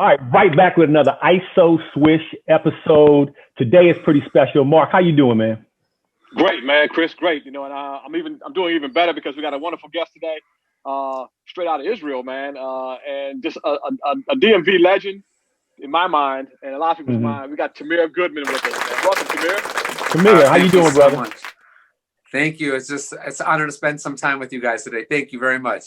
All right, right back with another ISO Swish episode. Today is pretty special. Mark, how you doing, man? Great, man, Chris. Great. And I'm doing even better because we got a wonderful guest today, straight out of Israel, man, and just a DMV legend in my mind and a lot of people's mind. We got Tamir Goodman with us, man. Welcome, Tamir. Tamir, how you doing, brother? So much. Thank you. It's an honor to spend some time with you guys today. Thank you very much.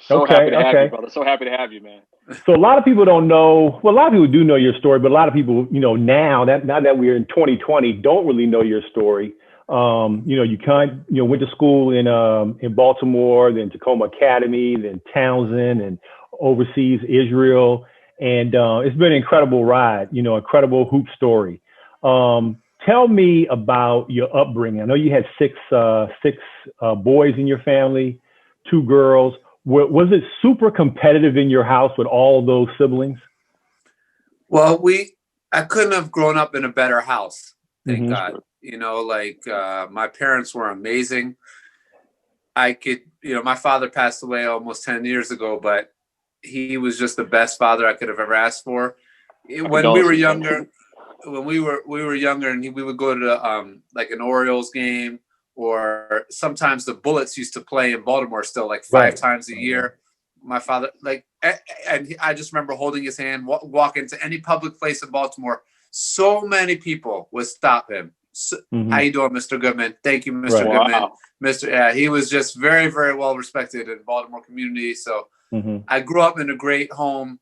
So happy to have you, brother. So happy to have you, man. So a lot of people don't know. Well, a lot of people do know your story, but a lot of people, now that we're in 2020, don't really know your story. You went to school in Baltimore, then Tacoma Academy, then Townsend, and overseas Israel, and it's been an incredible ride. Incredible hoop story. Tell me about your upbringing. I know you had six boys in your family, 2 girls. Was it super competitive in your house with all those siblings? Well, I couldn't have grown up in a better house. Thank God. My parents were amazing. My father passed away almost 10 years ago, but he was just the best father I could have ever asked for. When we were younger, and we would go to like an Orioles game, or sometimes the Bullets used to play in Baltimore still, like 5 times a year. My father, and I just remember holding his hand, walk into any public place in Baltimore. So many people would stop him. How you doing, Mr. Goodman? Thank you, Mr. Goodman. Wow. He was just very, very well respected in the Baltimore community. So I grew up in a great home.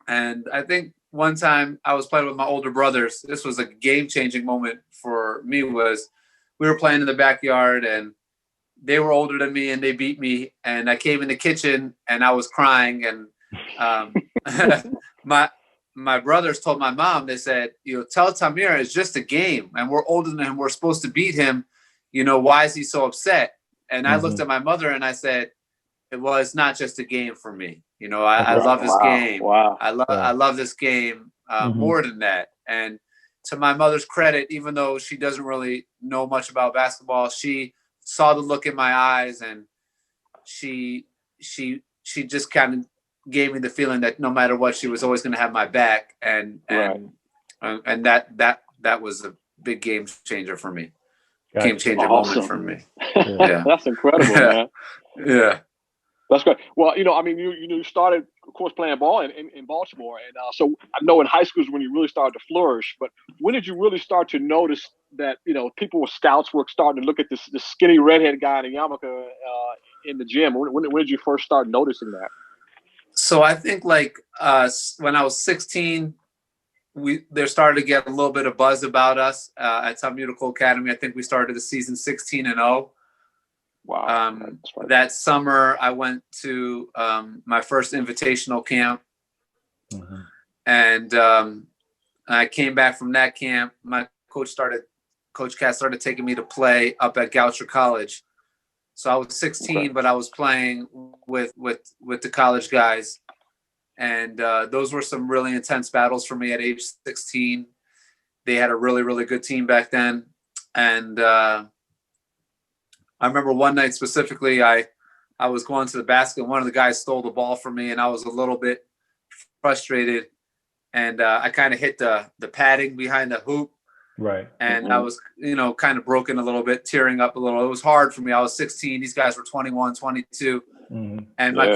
And I think one time I was playing with my older brothers. This was a game-changing moment for me. We were playing in the backyard, and they were older than me, and they beat me. And I came in the kitchen, and I was crying. And my brothers told my mom, they said, tell Tamir it's just a game, and we're older than him. We're supposed to beat him. Why is he so upset? And I looked at my mother and I said, it's not just a game for me. I love this game. Wow. I love this game more than that. And to my mother's credit, even though she doesn't really know much about basketball, she saw the look in my eyes, and she just kind of gave me the feeling that no matter what, she was always going to have my back. And that was a big game changer for me. Gotcha. Game changer moment for me. Yeah. That's incredible, man. Yeah. That's great. Well, you started, of course, playing ball in Baltimore. And so I know in high school is when you really started to flourish. But when did you really start to notice that, people with scouts were starting to look at this skinny redhead guy in a yarmulke in the gym? When did you first start noticing that? So I think when I was 16, there started to get a little bit of buzz about us at Tamir Academy. I think we started the season 16-0. Wow. That summer, I went to my first invitational camp, and I came back from that camp. My Coach Cass started taking me to play up at Goucher College. So I was 16, but I was playing with the college guys, and those were some really intense battles for me at age 16. They had a really, really good team back then, and I remember one night specifically, I was going to the basket, and one of the guys stole the ball from me, and I was a little bit frustrated, and I kind of hit the padding behind the hoop. Right. And I was, kind of broken a little bit, tearing up a little. It was hard for me. I was 16. These guys were 21, 22. And my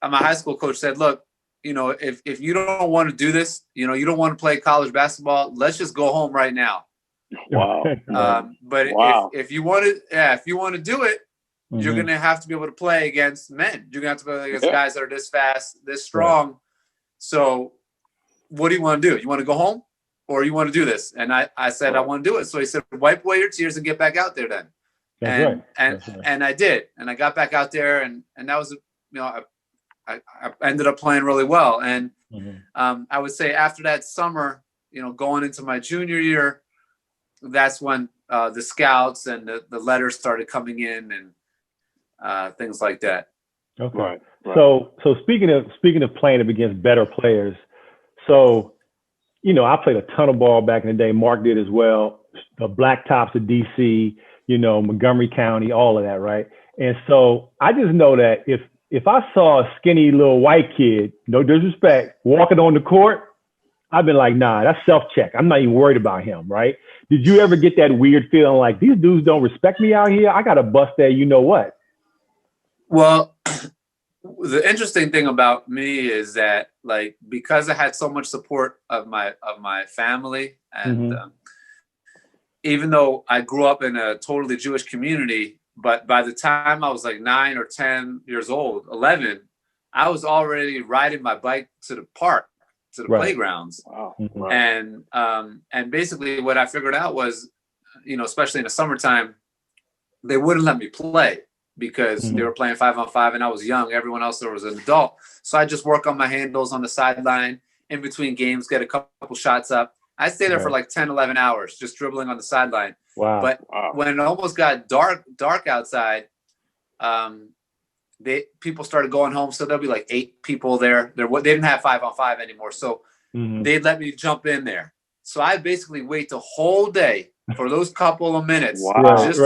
high school coach said, look, if you don't want to do this, you don't want to play college basketball, let's just go home right now. Wow. But if you want to do it, you're going to have to be able to play against men. You're going to have to play against guys that are this fast, this strong. Right. So what do you want to do? You want to go home, or you want to do this? And I said, I want to do it. So he said, wipe away your tears and get back out there then. And I did. And I got back out there, and that was, I ended up playing really well. And I would say after that summer, going into my junior year, that's when the scouts and the letters started coming in, and things like that. Okay. Right. So speaking of playing against better players, so I played a ton of ball back in the day. Mark did as well. The Blacktops of DC, Montgomery County, all of that, right? And so I just know that if if I saw a skinny little white kid, no disrespect, walking on the court, I've been like, nah, that's self-check. I'm not even worried about him, right? Did you ever get that weird feeling like these dudes don't respect me out here? I got to bust that, you know what? Well, the interesting thing about me is that, like, because I had so much support of my family, and even though I grew up in a totally Jewish community, but by the time I was like 9 or 10 years old, 11, I was already riding my bike to the park, to the playgrounds. Wow. And basically what I figured out was, you know, especially in the summertime, they wouldn't let me play because they were playing 5-on-5 and I was young. Everyone else there was an adult. So I just work on my handles on the sideline in between games, get a couple shots up. I stay there for like 10, 11 hours, just dribbling on the sideline. Wow. But when it almost got dark outside, people started going home. So there'll be like 8 people there. They didn't have 5-on-5 anymore. So they'd let me jump in there. So I basically wait the whole day for those couple of minutes just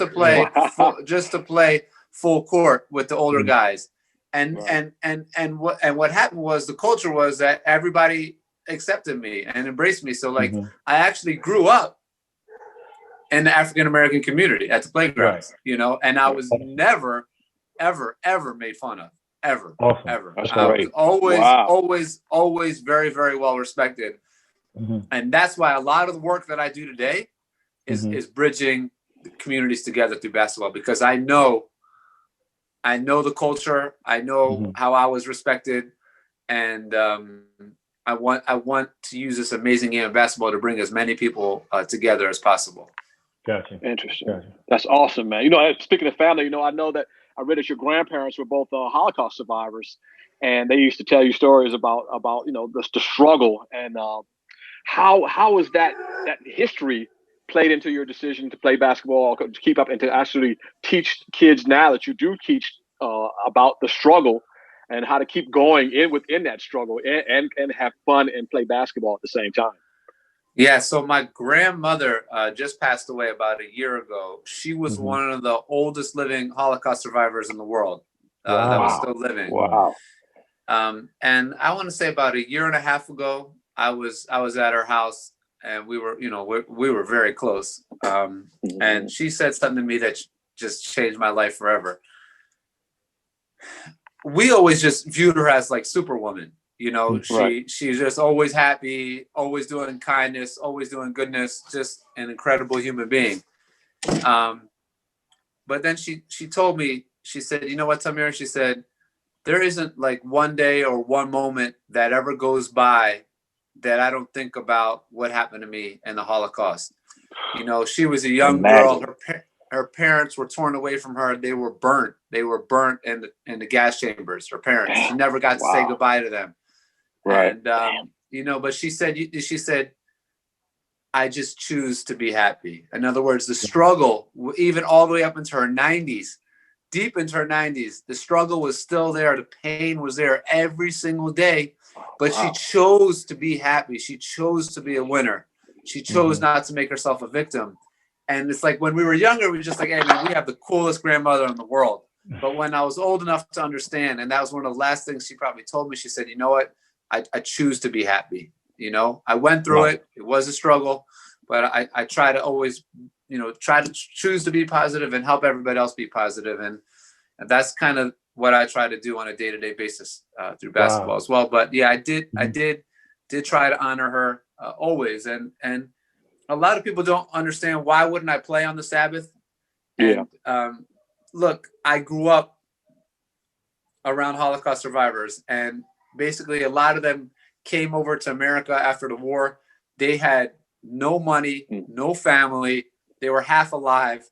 to play full court with the older guys. And what happened was the culture was that everybody accepted me and embraced me. So like I actually grew up in the African American community at the playgrounds, you know, and I was never, ever made fun of. Ever. That's I great. was always very, very well respected. And that's why a lot of the work that I do today is bridging the communities together through basketball, because I know the culture, I know how I was respected, and I want to use this amazing game of basketball to bring as many people together as possible. Gotcha. Interesting. Gotcha. That's awesome, man. You know, speaking of family, you know, I know that I read that your grandparents were both Holocaust survivors, and they used to tell you stories about you know the struggle and how is that history played into your decision to play basketball, to keep up, and to actually teach kids now that you do teach about the struggle and how to keep going within that struggle and have fun and play basketball at the same time. Yeah, so my grandmother just passed away about a year ago. She was one of the oldest living Holocaust survivors in the world that was still living. Wow. And I want to say about a year and a half ago, I was at her house, and we were, you know, we were very close. And she said something to me that just changed my life forever. We always just viewed her as like Superwoman. You know, she's just always happy, always doing kindness, always doing goodness, just an incredible human being. But then she told me, she said, you know what, Tamir? She said, there isn't like one day or one moment that ever goes by that I don't think about what happened to me in the Holocaust. You know, she was a young girl. Her parents were torn away from her. They were burnt. They were burnt in the gas chambers. Her parents. She never got to say goodbye to them. Right. And, you know, but she said, I just choose to be happy. In other words, the struggle, even all the way up into her 90s, deep into her 90s, the struggle was still there. The pain was there every single day, but she chose to be happy. She chose to be a winner. She chose not to make herself a victim. And it's like when we were younger, we were just like, hey, man, we have the coolest grandmother in the world. But when I was old enough to understand, and that was one of the last things she probably told me, she said, you know what? I choose to be happy. You know, I went through it. It was a struggle, but I try to always, you know, try to choose to be positive and help everybody else be positive. And that's kind of what I try to do on a day-to-day basis through basketball as well. But yeah, I did try to honor her always. And a lot of people don't understand, why wouldn't I play on the Sabbath? And look, I grew up around Holocaust survivors, and basically a lot of them came over to America after the war. They had no money, no family. They were half alive.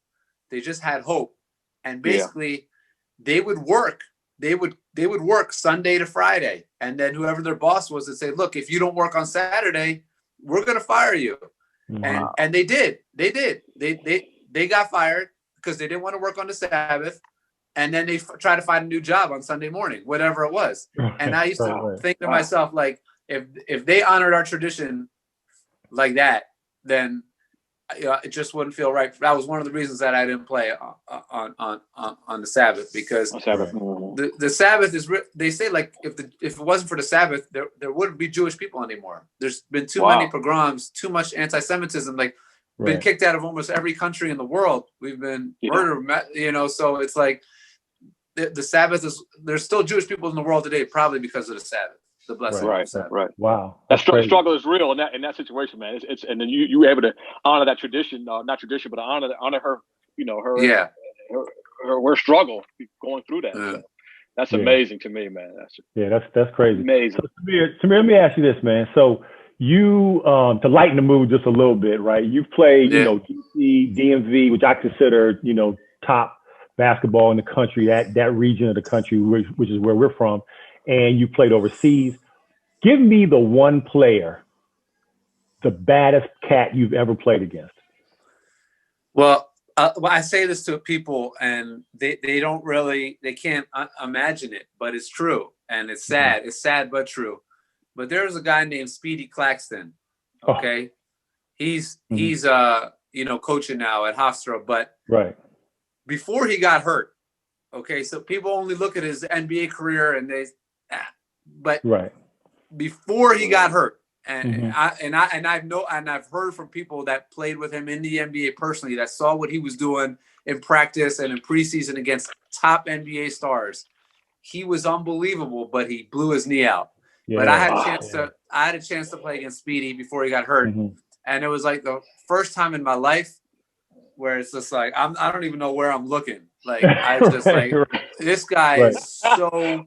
They just had hope. And basically they would work. They would work Sunday to Friday. And then whoever their boss was would say, look, if you don't work on Saturday, we're going to fire you. And they did. They got fired because they didn't want to work on the Sabbath. And then they try to find a new job on Sunday morning, whatever it was. And I used to think to myself, like, if they honored our tradition like that, then it just wouldn't feel right. That was one of the reasons that I didn't play on the Sabbath, because the Sabbath is. They say like if it wasn't for the Sabbath, there wouldn't be Jewish people anymore. There's been too many pogroms, too much anti-Semitism. Like been kicked out of almost every country in the world. We've been murdered. So it's like the Sabbath is. There's still Jewish people in the world today, probably because of the Sabbath. The blessing. Right. Wow. That struggle is real in that situation, man. It's and then you were able to honor that tradition, not tradition, but honor her, her struggle going through that. So that's amazing to me, man. That's crazy. Amazing. So, Tamir, let me ask you this, man. So you to lighten the mood just a little bit, right? You've played, DC, DMV, which I consider, top basketball in the country, that region of the country, which is where we're from. And you played overseas. Give me the one player, the baddest cat you've ever played against. Well, I say this to people, and they can't imagine it, but it's true, and it's sad. It's sad but true. But there's a guy named Speedy Claxton. Okay, he's coaching now at Hofstra, but before he got hurt. Okay, so people only look at his NBA career and before he got hurt, and I've heard from people that played with him in the NBA personally, that saw what he was doing in practice and in preseason against top NBA stars. He was unbelievable, but he blew his knee out. But I had a chance to play against Speedy before he got hurt, and it was like the first time in my life where it's just like I don't even know where I'm looking. Like I just this guy is so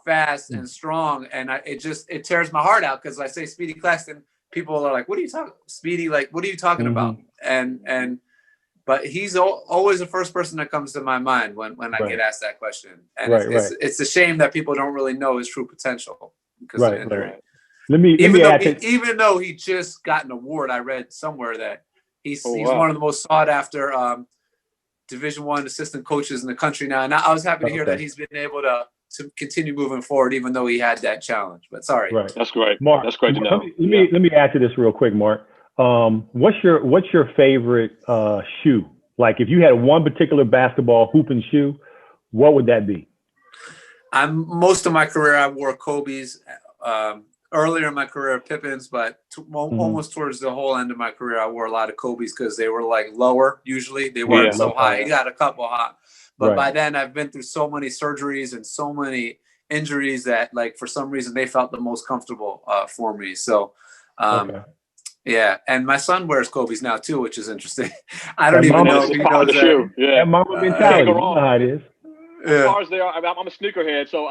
fast and strong, and it tears my heart out, because I say Speedy Claxton, people are like, "What are you talking, Speedy? Like, what are you talking about?" But he's always the first person that comes to my mind when I get asked that question, and it's a shame that people don't really know his true potential because of injury. Even though he just got an award, I read somewhere that he's one of the most sought after Division I assistant coaches in the country now, and I was happy to hear that he's been able to continue moving forward, even though he had that challenge. But sorry, that's great, Mark. That's great to know. Let me add to this real quick, Mark. What's your favorite shoe? Like, if you had one particular basketball hooping shoe, what would that be? Most of my career I wore Kobe's. Earlier in my career, Pippins, but almost towards the whole end of my career, I wore a lot of Kobe's because they were like lower. Usually they weren't so high. He got a couple hot, but by then I've been through so many surgeries and so many injuries that, like, for some reason they felt the most comfortable for me. So, and my son wears Kobe's now too, which is interesting. I don't even know if he knows that. Yeah, mama mentality. You know how it is. As far as they are, I'm a sneakerhead, so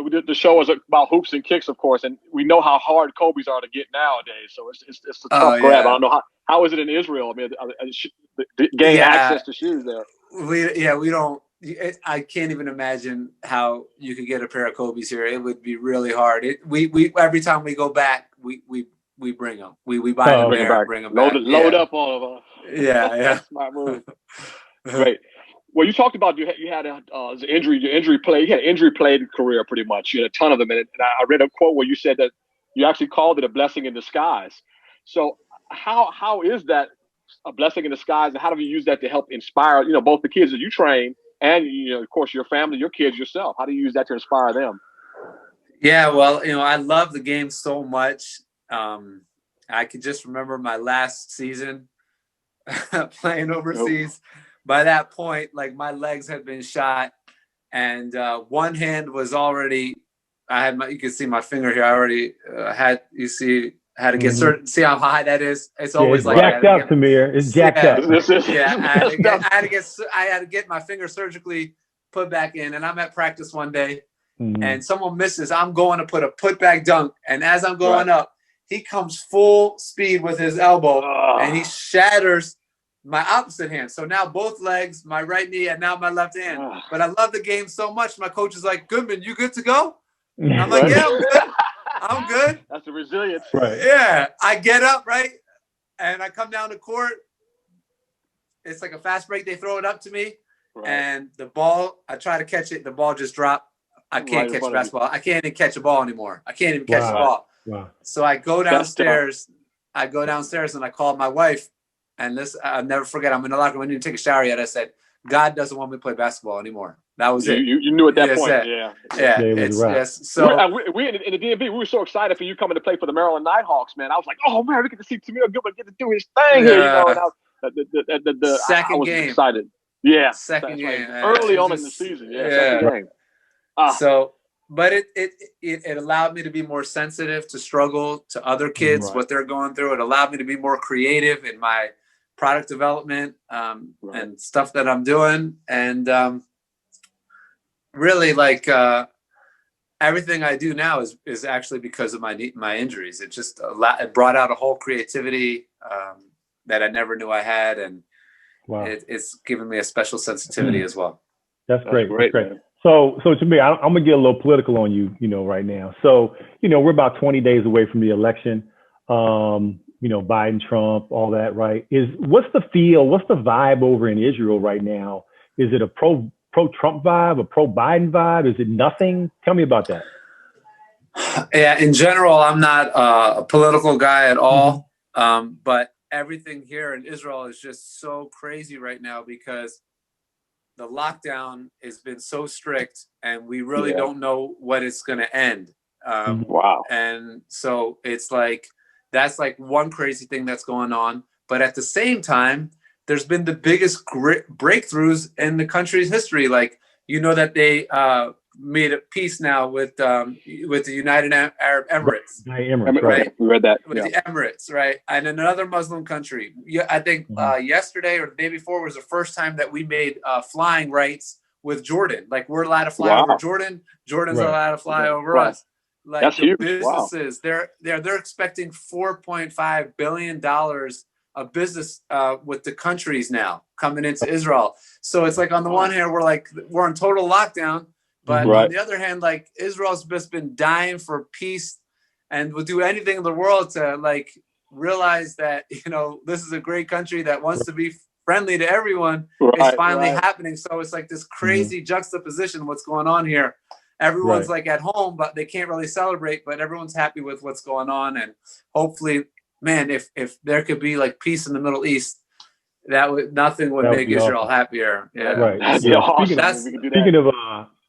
we did the show was about hoops and kicks, of course, and we know how hard Kobe's are to get nowadays. So it's a tough grab. I don't know how is it in Israel. I mean, gain access to shoes there. We don't. I can't even imagine how you could get a pair of Kobe's here. It would be really hard. We every time we go back, we bring them. We buy them there, bring them back. Load up all of them. Yeah. Smart move. Great. Well, you talked about you had an injury. You had an injury-plagued career, pretty much. You had a ton of them in it. And I read a quote where you said that you actually called it a blessing in disguise. So how is that a blessing in disguise, and how do you use that to help inspire, both the kids that you train and, of course, your family, your kids yourself? How do you use that to inspire them? Yeah, well, I love the game so much. I could just remember my last season playing overseas. By that point, like, my legs had been shot, and one hand was already. You can see my finger here. I already had to get certain. See how high that is? It's always it's jacked up, Tamir. It's jacked up. I had to get my finger surgically put back in, and I'm at practice one day, and someone misses. I'm going to put a putback dunk, and as I'm going up, he comes full speed with his elbow, and he shatters my opposite hand. So now both legs, my right knee, and now my left hand. But I love the game so much. My coach is like, "Goodman, you good to go?" I'm like, "Yeah, I'm good. I'm good." That's the resilience. Right. Yeah. I get up, right? And I come down the court. It's like a fast break. They throw it up to me. Right. And the ball, I try to catch it. The ball just dropped. I can't catch a basketball. I can't even catch a ball anymore. I can't even catch the ball. Wow. So I go downstairs. And I call my wife. And this, I'll never forget. I'm in the locker room. I didn't take a shower yet. I said, God doesn't want me to play basketball anymore. That was it. You knew at that point. Yeah. It's yes. So we in the DMV, we were so excited for you coming to play for the Maryland Nighthawks, man. I was like, oh man, we get to see Tamir Goodman get to do his thing here, you know. And I was game. excited. Yeah, second game. Early on in the season. Second game. So, but it allowed me to be more sensitive to struggle to other kids, what they're going through. It allowed me to be more creative in my product development and stuff that I'm doing. And really, like everything I do now is actually because of my injuries. It just it brought out a whole creativity that I never knew I had, and it's given me a special sensitivity as well. That's great. That's great. So Tamir, I'm gonna get a little political on you, right now. So, we're about 20 days away from the election. Biden, Trump, all that, right? What's the vibe over in Israel right now? Is it a pro-Trump vibe, a pro-Biden vibe? Is it nothing? Tell me about that. Yeah, in general, I'm not a political guy at all. But everything here in Israel is just so crazy right now because the lockdown has been so strict and we really don't know when it's going to end. And so it's like, that's like one crazy thing that's going on. But at the same time, there's been the biggest breakthroughs in the country's history. Like, that they made a peace now with the United Arab Emirates. Right? We read that. With the Emirates, right? And another Muslim country. I think yesterday or the day before was the first time that we made flying rights with Jordan. Like, we're allowed to fly over Jordan. Jordan's allowed to fly over us. Like, that's the huge. Businesses, they're expecting $4.5 billion of business with the countries now coming into Israel. So it's like, on the one hand, we're in total lockdown, but on the other hand, like, Israel's just been dying for peace and will do anything in the world to like realize that, this is a great country that wants to be friendly to everyone. It's finally happening. So it's like this crazy juxtaposition of what's going on here. Everyone's like at home, but they can't really celebrate, but everyone's happy with what's going on. And hopefully, man, if there could be like peace in the Middle East, nothing would make Israel happier. Yeah. Right. That'd be awesome. Speaking of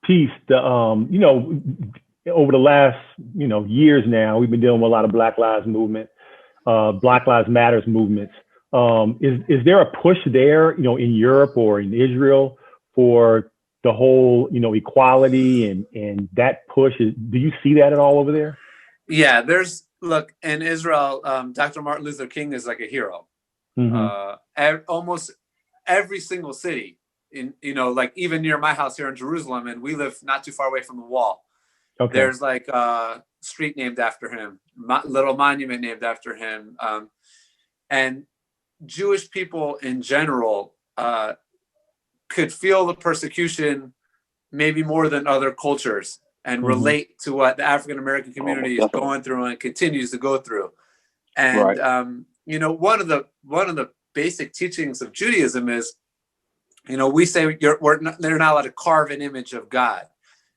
peace, over the last, years now, we've been dealing with a lot of Black Lives movement, Black Lives Matters movements. Is there a push there, in Europe or in Israel for the whole, equality and that push? Do you see that at all over there? Yeah, look, in Israel, Dr. Martin Luther King is like a hero. Almost every single city like even near my house here in Jerusalem, and we live not too far away from the wall. Okay. There's like a street named after him, little monument named after him. And Jewish people in general, could feel the persecution maybe more than other cultures and relate to what the African American community is going through and continues to go through. And one of the basic teachings of Judaism is, we say they're not allowed to carve an image of God,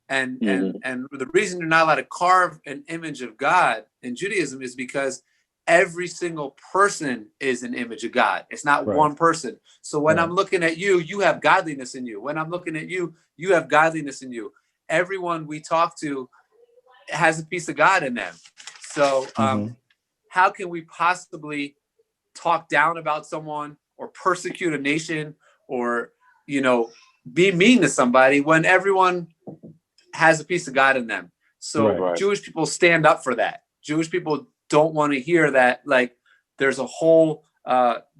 and the reason you're not allowed to carve an image of God in Judaism is because every single person is an image of God. It's not one person. So when I'm looking at you, you have godliness in you. When I'm looking at you, you have godliness in you. Everyone we talk to has a piece of God in them. So how can we possibly talk down about someone or persecute a nation or, be mean to somebody when everyone has a piece of God in them? So Jewish people stand up for that. Jewish people don't want to hear that, like, there's a whole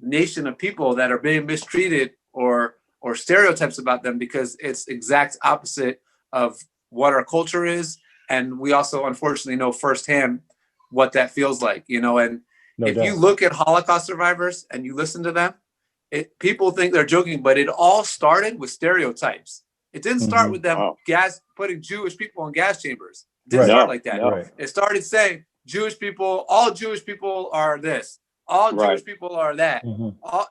nation of people that are being mistreated or stereotypes about them, because it's exact opposite of what our culture is. And we also, unfortunately, know firsthand what that feels like, and you look at Holocaust survivors and you listen to them, people think they're joking, but it all started with stereotypes. It didn't start with them putting Jewish people in gas chambers. It didn't start like that. It started saying, all Jewish people are this. All Jewish people are that.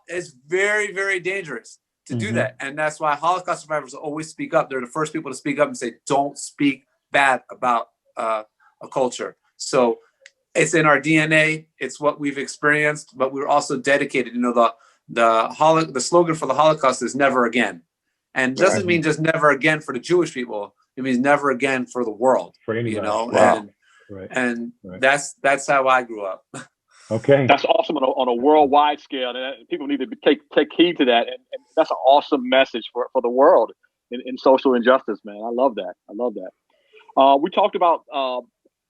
It's very, very dangerous to do that. And that's why Holocaust survivors always speak up. They're the first people to speak up and say, don't speak bad about a culture. So it's in our DNA. It's what we've experienced, but we're also dedicated. the slogan for the Holocaust is never again. And doesn't mean just never again for the Jewish people. It means never again for the world, for anybody. You know, wow. and that's how I grew up. Okay. That's awesome on a worldwide scale. And people need to take heed to that. And that's an awesome message for the world in social injustice, man. I love that. We talked about,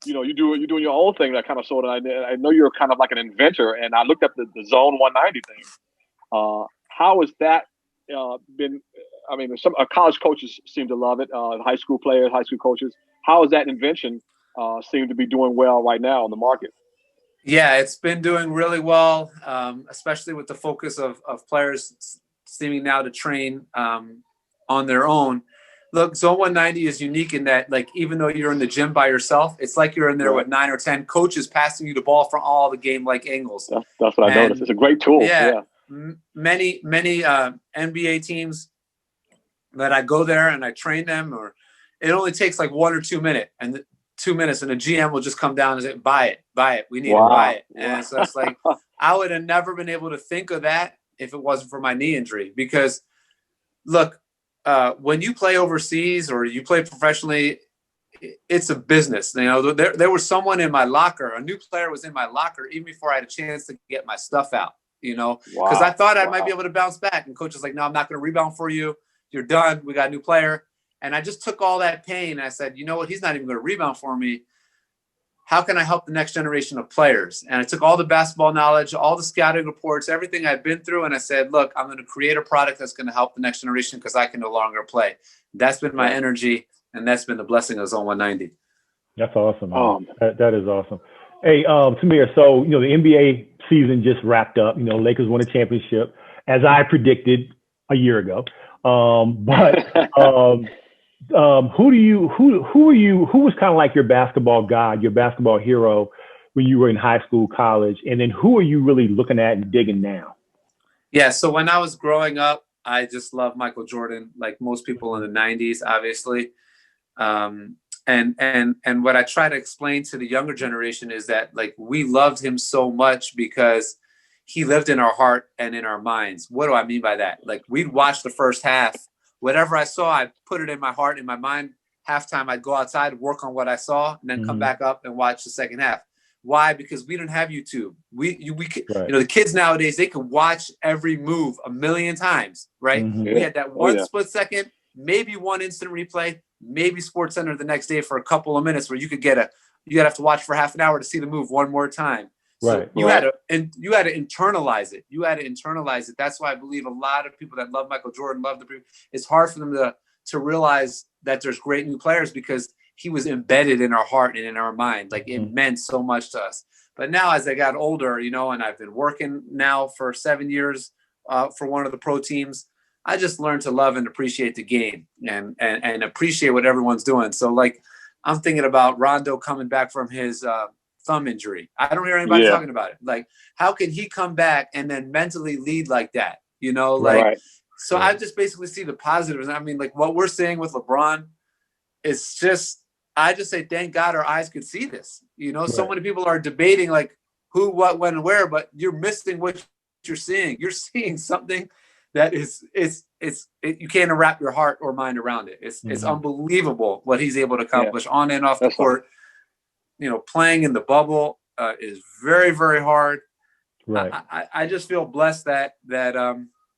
you're doing your own thing, that kind of sort of, I know you're kind of like an inventor, and I looked up the Zone 190 thing. How has that been? I mean, some college coaches seem to love it. High school players, high school coaches. How is that invention seem to be doing well right now on the market? Yeah, it's been doing really well, especially with the focus of players seeming now to train on their own. Look, Zone 190 is unique in that, like, even though you're in the gym by yourself, it's like you're in there with 9 or 10 coaches passing you the ball from all the game-like angles. That's what I noticed. It's a great tool. Yeah. Many NBA teams that I go there and I train them, or it only takes like 1 or 2 minutes, and 2 minutes, and the GM will just come down and say, buy it. We need to buy it. And so it's like, I would have never been able to think of that if it wasn't for my knee injury. Because look, when you play overseas or you play professionally, it's a business. You know, there was someone in my locker, a new player was in my locker even before I had a chance to get my stuff out, you know, because I thought I might be able to bounce back. And coach was like, no, I'm not going to rebound for you. You're done. We got a new player. And I just took all that pain and I said, you know what? He's not even going to rebound for me. How can I help the next generation of players? And I took all the basketball knowledge, all the scouting reports, everything I'd been through. And I said, look, I'm going to create a product that's going to help the next generation because I can no longer play. That's been my energy. And that's been the blessing of Zone 190. That's awesome. That is awesome. Hey, Tamir, so, the NBA season just wrapped up. Lakers won a championship, as I predicted a year ago. Who was kind of like your basketball god, your basketball hero when you were in high school, college, and then who are you really looking at and digging now? Yeah, so when I was growing up, I just loved Michael Jordan, like most people in the 90s, obviously. And what I try to explain to the younger generation is that, like, we loved him so much because he lived in our heart and in our minds. What do I mean by that? Like, we'd watch the first half. Whatever I saw, I put it in my heart, in my mind. Halftime, I'd go outside, work on what I saw, and then come back up and watch the second half. Why? Because we didn't have YouTube. The kids nowadays, they can watch every move a million times, right? We had that one split second, maybe one instant replay, maybe SportsCenter the next day for a couple of minutes where you'd have to watch for half an hour to see the move one more time. So you had to internalize it. That's why I believe a lot of people that love Michael Jordan, it's hard for them to realize that there's great new players because he was embedded in our heart and in our mind. Like, it meant so much to us. But now as I got older, and I've been working now for 7 years for one of the pro teams, I just learned to love and appreciate the game and appreciate what everyone's doing. So, like, I'm thinking about Rondo coming back from his thumb injury. I don't hear anybody talking about it. Like, how can he come back and then mentally lead like that? So I just basically see the positives. I mean, like, what we're seeing with LeBron, it's just, I just say, thank God our eyes could see this. So many people are debating, like, who, what, when, and where, but you're missing what you're seeing. You're seeing something that you can't wrap your heart or mind around it. It's unbelievable what he's able to accomplish on and off the court. Playing in the bubble is very, very hard. Right. I just feel blessed that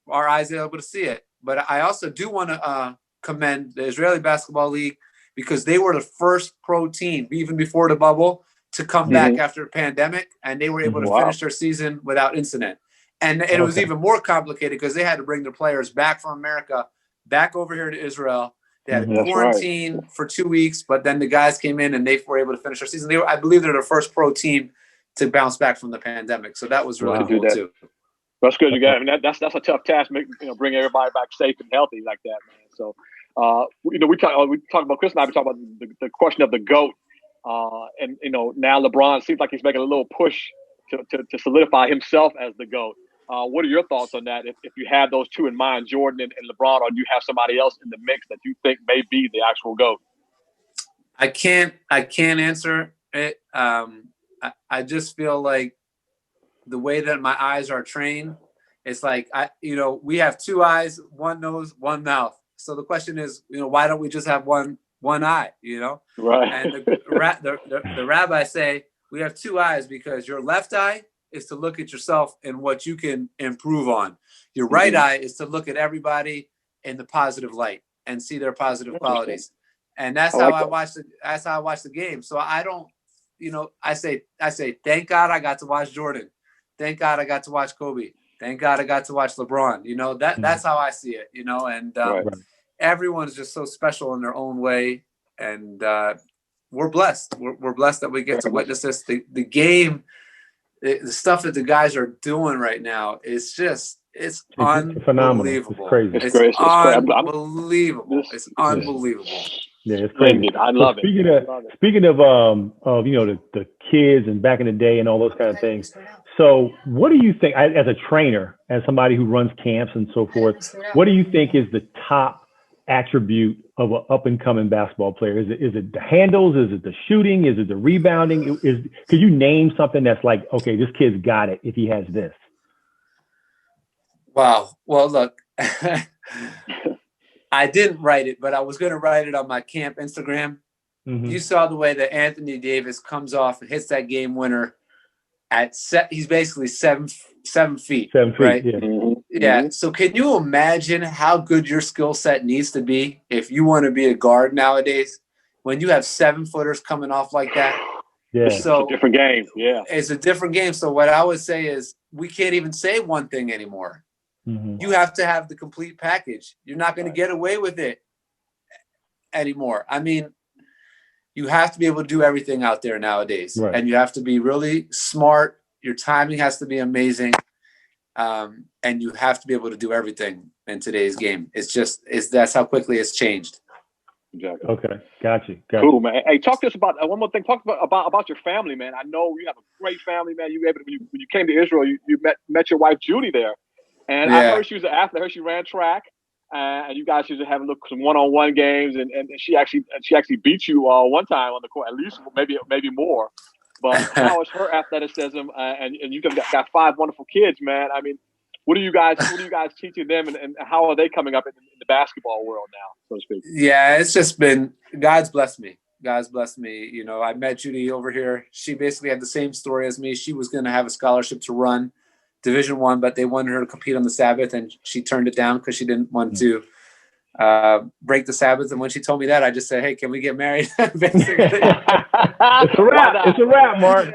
our eyes are able to see it. But I also do want to commend the Israeli Basketball League because they were the first pro team, even before the bubble, to come back after the pandemic, and they were able to finish their season without incident. And it was even more complicated because they had to bring their players back from America, back over here to Israel. They had to quarantine for 2 weeks, but then the guys came in and they were able to finish their season. I believe they're the first pro team to bounce back from the pandemic. So that was really cool too. That's good. You got. I mean, that's a tough task. Bring everybody back safe and healthy like that, man. So, we talk about Chris and I. We talk about the question of the GOAT, and now LeBron seems like he's making a little push to solidify himself as the GOAT. What are your thoughts on that? If you have those two in mind, Jordan and LeBron, or do you have somebody else in the mix that you think may be the actual GOAT? I can't answer it. I just feel like the way that my eyes are trained, It's like, we have two eyes, one nose, one mouth. So the question is, why don't we just have one eye, Right. And the rabbis say we have two eyes because your left eye is to look at yourself and what you can improve on. Your right eye is to look at everybody in the positive light and see their positive qualities. And that's how I watch the game. So I don't, I say, thank God I got to watch Jordan. Thank God I got to watch Kobe. Thank God I got to watch LeBron. That's how I see it, and everyone's just so special in their own way. And we're blessed. We're blessed that we get to witness this. The game, the stuff that the guys are doing right now is just, it's unbelievable. Phenomenal. It's crazy. It's unbelievable. It's unbelievable. Yeah, it's crazy. I love it. Speaking of the kids and back in the day and all those kind of things. So what do you think, as a trainer, as somebody who runs camps and so forth, what do you think is the top attribute of an up and coming basketball player? Is it the handles? Is it the shooting? Is it the rebounding? Could you name something that's like, okay, this kid's got it if he has this? Wow. Well, look, I didn't write it, but I was going to write it on my camp Instagram. Mm-hmm. You saw the way that Anthony Davis comes off and hits that game winner he's basically 7 feet. 7 feet, right? Yeah. Mm-hmm. Yeah. So can you imagine how good your skill set needs to be if you want to be a guard nowadays when you have 7-footers coming off like that? Yeah. So it's a different game. Yeah. It's a different game. So what I would say is we can't even say one thing anymore. Mm-hmm. You have to have the complete package. You're not going to get away with it anymore. I mean, you have to be able to do everything out there nowadays. Right. And you have to be really smart. Your timing has to be amazing. And you have to be able to do everything in today's game. That's how quickly it's changed. Exactly. Okay. Got you. Cool, man. Hey, talk to us about one more thing. Talk about your family, man. I know you have a great family, man. You were able to, when you came to Israel, you met your wife, Judy, there. And I heard she was an athlete. I heard she ran track. And you guys used to have some one-on-one games, and she actually beat you one time on the court, at least maybe more. But how is her athleticism? And you got 5 wonderful kids, man. I mean, what are you guys teaching them, and how are they coming up in the basketball world now, so to speak? Yeah, it's just been God's blessed me. God's blessed me. I met Judy over here. She basically had the same story as me. She was going to have a scholarship to run Division I, but they wanted her to compete on the Sabbath, and she turned it down because she didn't want to break the Sabbath. And when she told me that, I just said, "Hey, can we get married?" Basically, it's a wrap. It's a wrap, Mark.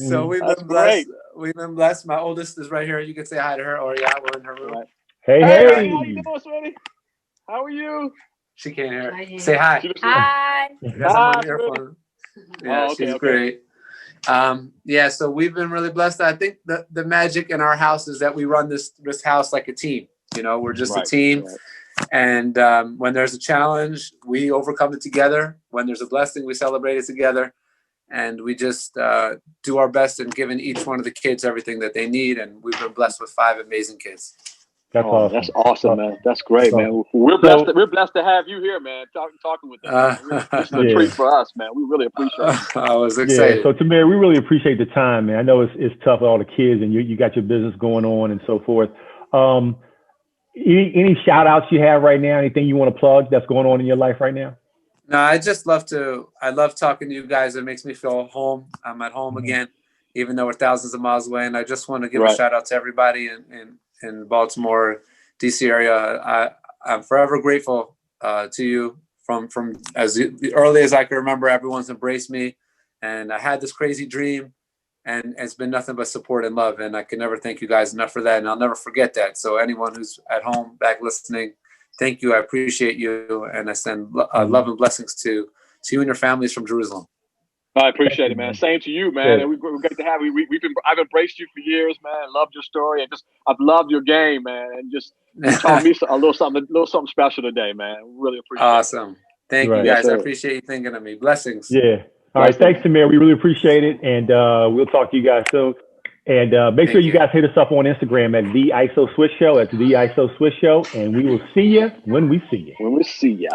So we've been blessed. We've been blessed. My oldest is right here. You can say hi to her, or we're in her room. Hey. How you doing, sweetie? How are you? She can't hear it. Say hi. Hi. Because I'm on the earphone. Yeah, she's great. So we've been really blessed. I think the magic in our house is that we run this house like a team. We're just a team. Right. And when there's a challenge, we overcome it together. When there's a blessing, we celebrate it together. And we just do our best in giving each one of the kids everything that they need. And we've been blessed with 5 amazing kids. That's awesome. That's awesome, man. That's great, man. We're blessed to have you here, man. Talking with them. This is a treat for us, man. We really appreciate it. I was excited. Yeah, so Tamir, we really appreciate the time, man. I know it's tough with all the kids, and you got your business going on and so forth. Any shout outs you have right now? Anything you want to plug that's going on in your life right now? No, I love talking to you guys. It makes me feel home. I'm at home again, even though we're thousands of miles away. And I just want to give a shout out to everybody in Baltimore, DC area. I'm forever grateful to you from as early as I can remember. Everyone's embraced me, and I had this crazy dream, and it's been nothing but support and love. And I can never thank you guys enough for that. And I'll never forget that. So anyone who's at home back listening, thank you. I appreciate you. And I send love and blessings to you and your families from Jerusalem. I appreciate it, man. Same to you, man. And we're great to have you. I've embraced you for years, man. Loved your story, and I've loved your game, man. And you taught me a little something special today, man. Really appreciate it. Awesome. Thank you, guys. I appreciate you thinking of me. Blessings. Yeah. All right. Thanks, Tamir. We really appreciate it, and we'll talk to you guys soon. And make sure you guys hit us up on Instagram at The ISO Swiss Show. That's The ISO Swiss Show, and we will see you when we see you.